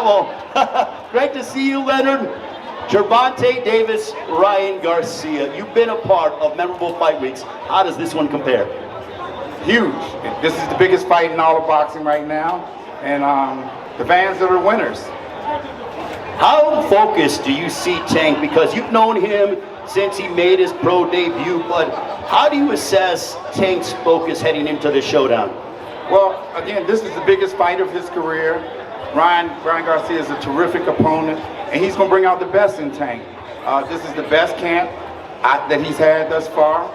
right, well, great to see you, Leonard. Gervonta Davis, Ryan Garcia. You've been a part of memorable fight weeks. How does this one compare? Huge. This is the biggest fight in all of boxing right now, and the fans are the winners. How focused do you see Tank? Because you've known him since he made his pro debut, but how do you assess Tank's focus heading into the showdown? Well, again, this is the biggest fight of his career. Ryan Garcia is a terrific opponent, and he's going to bring out the best in Tank. This is the best camp that he's had thus far,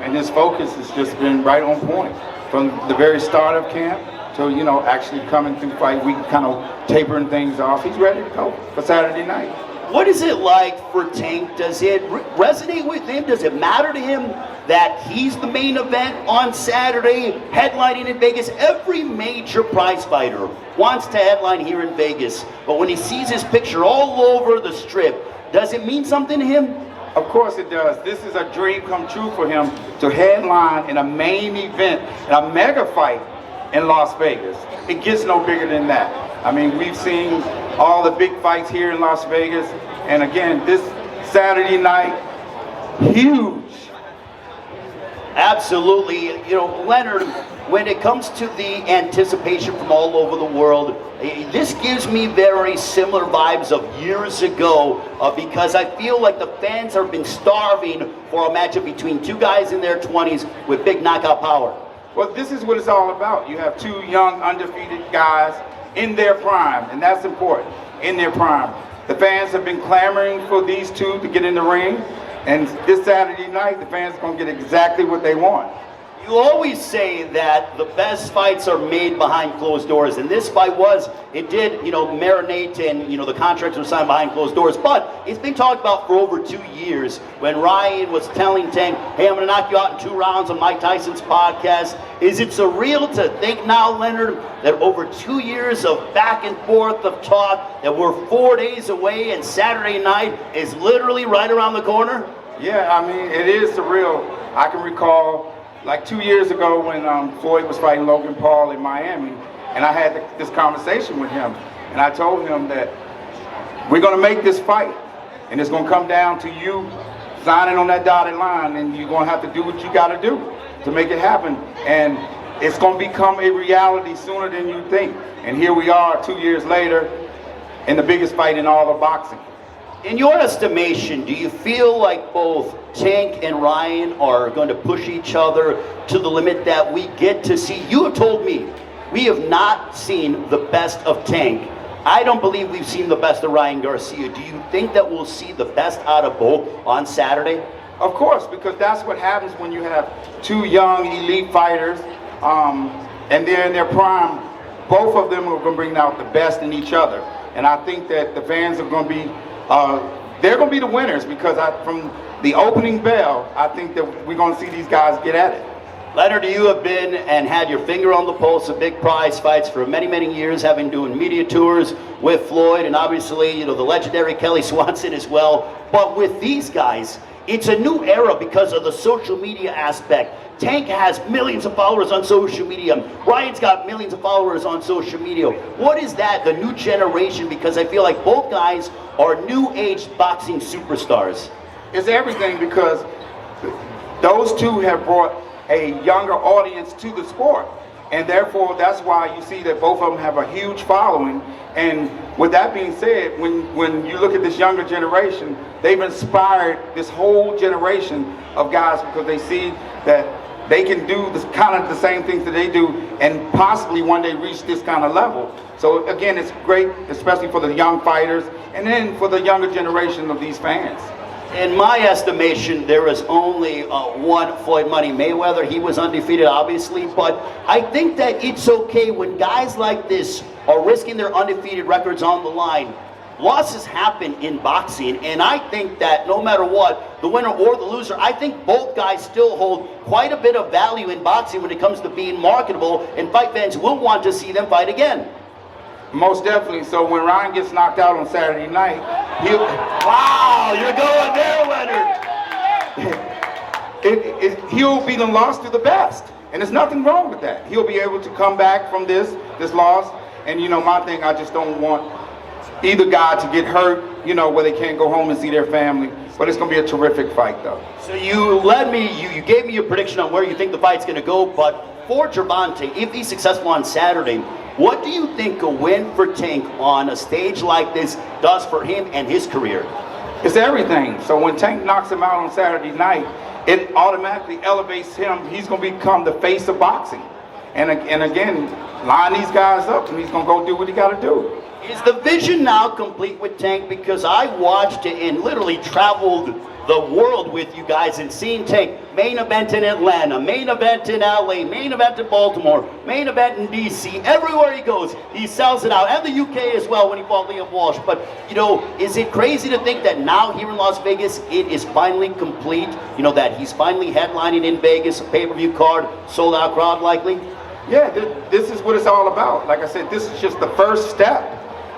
and his focus has just been right on point. From the very start of camp to, actually coming through fight week, kind of tapering things off. He's ready to go for Saturday night. What is it like for Tank? Does it resonate with him? Does it matter to him that he's the main event on Saturday, headlining in Vegas? Every major prize fighter wants to headline here in Vegas, but when he sees his picture all over the strip, does it mean something to him? Of course it does. This is a dream come true for him to headline in a main event, in a mega fight in Las Vegas. It gets no bigger than that. I mean, we've seen all the big fights here in Las Vegas, and again, this Saturday night, huge. Absolutely. Leonard, when it comes to the anticipation from all over the world, this gives me very similar vibes of years ago, because I feel like the fans have been starving for a matchup between two guys in their 20s with big knockout power. Well, this is what it's all about. You have two young, undefeated guys in their prime, and that's important, in their prime. The fans have been clamoring for these two to get in the ring, and this Saturday night, the fans are going to get exactly what they want. You always say that the best fights are made behind closed doors, and this fight did marinate, and the contracts were signed behind closed doors, but it's been talked about for over 2 years. When Ryan was telling Tank, hey, I'm going to knock you out in 2 rounds on Mike Tyson's podcast, is it surreal to think now, Leonard, that over 2 years of back and forth of talk, that we're 4 days away and Saturday night is literally right around the corner? Yeah, I mean, it is surreal. I can recall like 2 years ago when Floyd was fighting Logan Paul in Miami, and I had this conversation with him, and I told him that we're going to make this fight, and it's going to come down to you signing on that dotted line, and you're going to have to do what you got to do to make it happen, and it's going to become a reality sooner than you think. And here we are 2 years later in the biggest fight in all of boxing. In your estimation, do you feel like both Tank and Ryan are going to push each other to the limit that we get to see? You have told me we have not seen the best of Tank. I don't believe we've seen the best of Ryan Garcia. Do you think that we'll see the best out of both on Saturday? Of course, because that's what happens when you have two young elite fighters, and they're in their prime. Both of them are going to bring out the best in each other. And I think that the fans are going to be they're going to be the winners, because from the opening bell, I think that we're going to see these guys get at it. Leonard, you have been and had your finger on the pulse of big prize fights for many, many years, having doing media tours with Floyd and obviously, the legendary Kelly Swanson as well. But with these guys, it's a new era because of the social media aspect. Tank has millions of followers on social media. Ryan's got millions of followers on social media. What is that, the new generation? Because I feel like both guys are new age boxing superstars. It's everything, because those two have brought a younger audience to the sport. And therefore, that's why you see that both of them have a huge following. And with that being said, when you look at this younger generation, they've inspired this whole generation of guys, because they see that they can do this kind of the same things that they do, and possibly one day reach this kind of level. So again, it's great, especially for the young fighters, and then for the younger generation of these fans. In my estimation, there is only one Floyd Money Mayweather. He was undefeated, obviously, but I think that it's okay when guys like this are risking their undefeated records on the line. Losses happen in boxing, and I think that no matter what, the winner or the loser, I think both guys still hold quite a bit of value in boxing when it comes to being marketable, and fight fans will want to see them fight again. Most definitely. So when Ryan gets knocked out on Saturday night, wow, you're going there, Leonard. He'll be the loss to the best, and there's nothing wrong with that. He'll be able to come back from this loss, and my thing, I just don't want either guy to get hurt, you know, where they can't go home and see their family. But it's going to be a terrific fight, though. So you gave me a prediction on where you think the fight's going to go, but for Gervonta, if he's successful on Saturday, what do you think a win for Tank on a stage like this does for him and his career? It's everything. So when Tank knocks him out on Saturday night, it automatically elevates him. He's going to become the face of boxing. And again, line these guys up, and he's going to go do what he got to do. Is the vision now complete with Tank? Because I watched it and literally traveled the world with you guys and seen Tank main event in Atlanta, main event in LA, main event in Baltimore, main event in DC. Everywhere he goes, he sells it out. And the UK as well when he fought Liam Walsh. But, you know, is it crazy to think that now here in Las Vegas, it is finally complete? You know, that he's finally headlining in Vegas, a pay-per-view card, sold out crowd likely? Yeah, this is what it's all about. Like I said, this is just the first step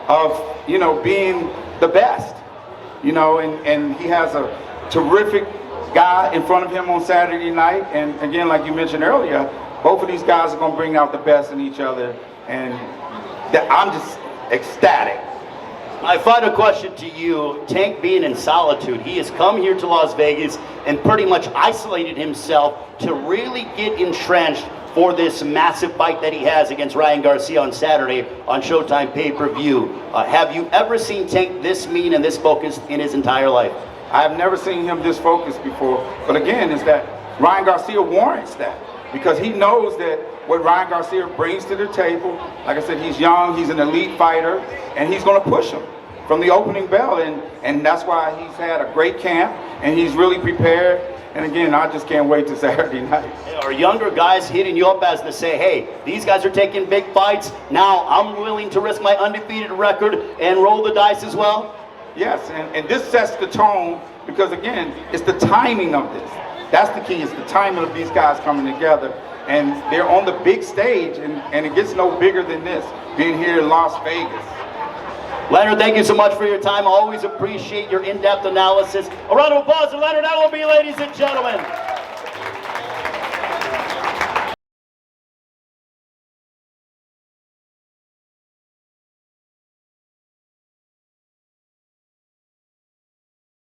of, you know, being the best. You know, and he has a terrific guy in front of him on Saturday night. And again, like you mentioned earlier, both of these guys are going to bring out the best in each other. And I'm just ecstatic. My final question to you, Tank being in solitude, he has come here to Las Vegas and pretty much isolated himself to really get entrenched for this massive fight that he has against Ryan Garcia on Saturday on Showtime pay-per-view. Have you ever seen Tank this mean and this focused in his entire life? I've never seen him this focused before. But again, is that Ryan Garcia warrants that, because he knows that what Ryan Garcia brings to the table, like I said, he's young, he's an elite fighter, and he's going to push him from the opening bell. And that's why he's had a great camp, and he's really prepared. And again, I just can't wait to Saturday night. Are younger guys hitting you up as to say, hey, these guys are taking big fights, now I'm willing to risk my undefeated record and roll the dice as well? Yes, and this sets the tone, because again, it's the timing of this. That's the key, it's the timing of these guys coming together. And they're on the big stage, and it gets no bigger than this, being here in Las Vegas. Leonard, thank you so much for your time. I always appreciate your in-depth analysis. A round of applause for Leonard Ellerbe, ladies and gentlemen.